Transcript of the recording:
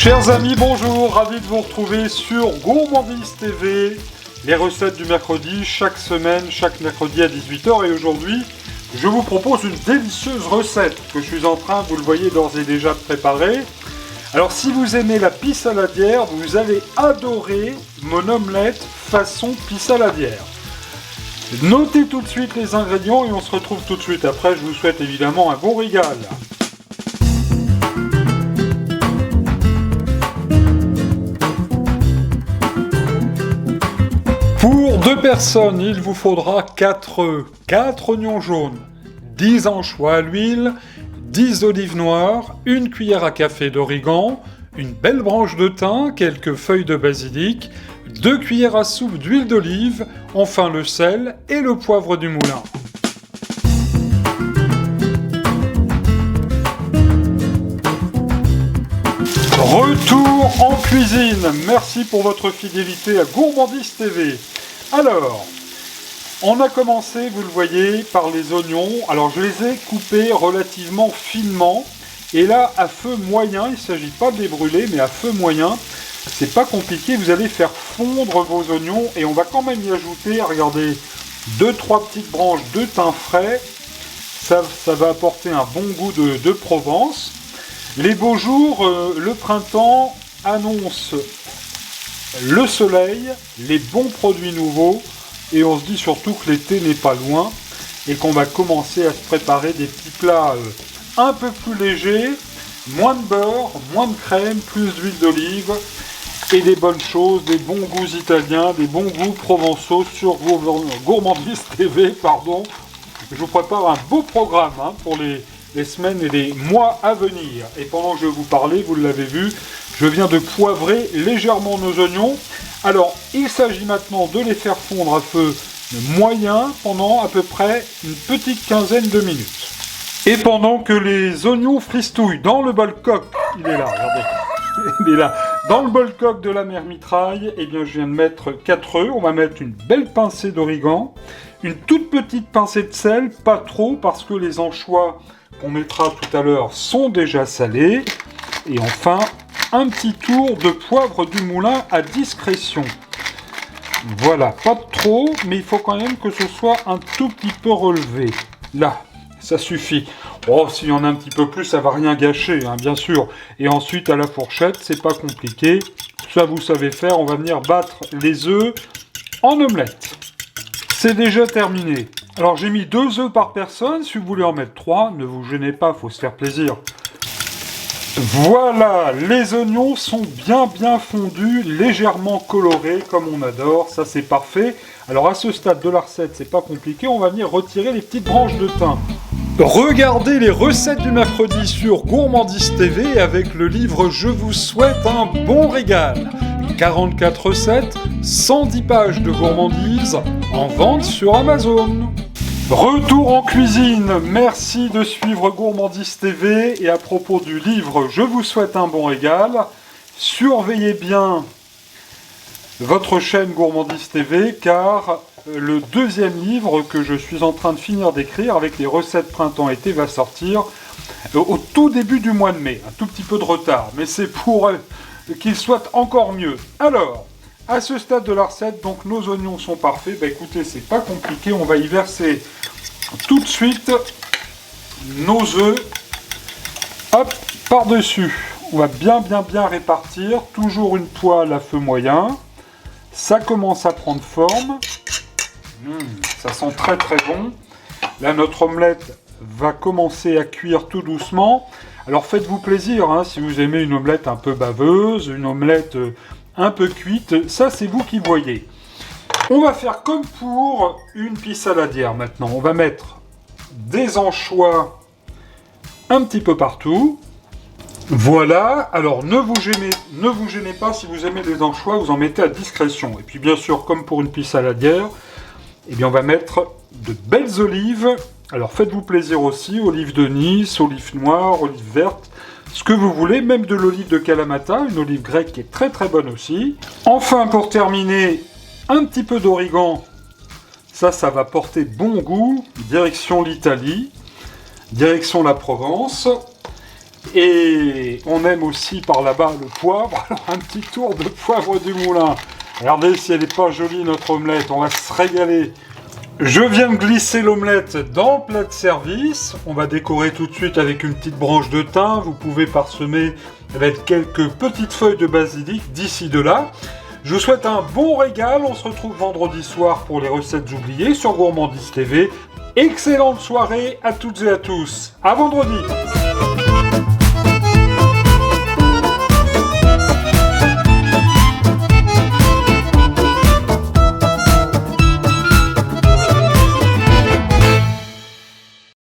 Chers amis, bonjour, ravi de vous retrouver sur Gourmandise TV. Les recettes du mercredi, chaque semaine, chaque mercredi à 18h. Et aujourd'hui, je vous propose une délicieuse recette que je suis en train, vous le voyez d'ores et déjà, de préparer. Alors si vous aimez la pie saladière, vous allez adorer mon omelette façon pie saladière. Notez tout de suite les ingrédients et on se retrouve tout de suite après. Je vous souhaite évidemment un bon régal. Pour 2 personnes, il vous faudra 4 œufs, 4 oignons jaunes, 10 anchois à l'huile, 10 olives noires, 1 cuillère à café d'origan, une belle branche de thym, quelques feuilles de basilic, 2 cuillères à soupe d'huile d'olive, enfin le sel et le poivre du moulin. Retour en cuisine. Merci pour votre fidélité à Gourmandise TV. Alors, on a commencé, vous le voyez, par les oignons. Alors, je les ai coupés relativement finement. Et là, à feu moyen, il ne s'agit pas de les brûler, mais à feu moyen, c'est pas compliqué. Vous allez faire fondre vos oignons et on va quand même y ajouter, regardez, 2-3 petites branches de thym frais. Ça va apporter un bon goût de Provence. Les beaux jours, le printemps annonce le soleil, les bons produits nouveaux, et on se dit surtout que l'été n'est pas loin, et qu'on va commencer à se préparer des petits plats un peu plus légers, moins de beurre, moins de crème, plus d'huile d'olive, et des bonnes choses, des bons goûts italiens, des bons goûts provençaux sur Gourmandise TV, pardon. Je vous prépare un beau programme pour les semaines et les mois à venir. Et pendant que je vous parlais, vous l'avez vu, je viens de poivrer légèrement nos oignons. Alors, il s'agit maintenant de les faire fondre à feu moyen pendant à peu près une petite quinzaine de minutes. Et pendant que les oignons fristouillent dans le bol coq, il est là, regardez, il est là, dans le bol coq de la mère mitraille, eh bien je viens de mettre 4 œufs, on va mettre une belle pincée d'origan, une toute petite pincée de sel, pas trop parce que les anchois qu'on mettra tout à l'heure sont déjà salés. Et enfin, un petit tour de poivre du moulin à discrétion. Voilà, pas trop, mais il faut quand même que ce soit un tout petit peu relevé. Là, ça suffit. Oh, s'il y en a un petit peu plus, ça va rien gâcher, bien sûr. Et ensuite, à la fourchette, c'est pas compliqué. Ça, vous savez faire, on va venir battre les œufs en omelette. C'est déjà terminé. Alors j'ai mis 2 œufs par personne, si vous voulez en mettre 3, ne vous gênez pas, faut se faire plaisir. Voilà, les oignons sont bien fondus, légèrement colorés, comme on adore, ça c'est parfait. Alors à ce stade de la recette, c'est pas compliqué, on va venir retirer les petites branches de thym. Regardez les recettes du mercredi sur Gourmandise TV avec le livre Je vous souhaite un bon régal. 44 recettes, 110 pages de gourmandise, en vente sur Amazon. Retour en cuisine, merci de suivre Gourmandise TV. Et à propos du livre Je vous souhaite un bon régal, surveillez bien votre chaîne Gourmandise TV, car le 2e livre que je suis en train de finir d'écrire avec les recettes printemps-été va sortir au tout début du mois de mai. Un tout petit peu de retard, mais c'est pour qu'il soit encore mieux. Alors, à ce stade de la recette, donc nos oignons sont parfaits. Écoutez, c'est pas compliqué, on va y verser tout de suite nos œufs. Hop, par-dessus. On va bien répartir. Toujours une poêle à feu moyen. Ça commence à prendre forme. Ça sent très bon. Là, notre omelette va commencer à cuire tout doucement. Alors faites-vous plaisir, si vous aimez une omelette un peu baveuse, une omelette un peu cuite, ça c'est vous qui voyez. On va faire comme pour une pie saladière maintenant. On va mettre des anchois un petit peu partout. Voilà, alors ne vous gênez pas, si vous aimez les anchois, vous en mettez à discrétion. Et puis bien sûr, comme pour une pie saladière, eh bien on va mettre de belles olives. Alors faites-vous plaisir aussi, olive de Nice, olive noire, olive verte, ce que vous voulez, même de l'olive de Kalamata, une olive grecque qui est très bonne aussi. Enfin, pour terminer, un petit peu d'origan, ça va porter bon goût, direction l'Italie, direction la Provence. Et on aime aussi par là-bas le poivre. Alors un petit tour de poivre du moulin. Regardez si elle n'est pas jolie notre omelette, on va se régaler. Je viens de glisser l'omelette dans le plat de service. On va décorer tout de suite avec une petite branche de thym. Vous pouvez parsemer avec quelques petites feuilles de basilic d'ici de là. Je vous souhaite un bon régal. On se retrouve vendredi soir pour les recettes oubliées sur Gourmandise TV. Excellente soirée à toutes et à tous. À vendredi.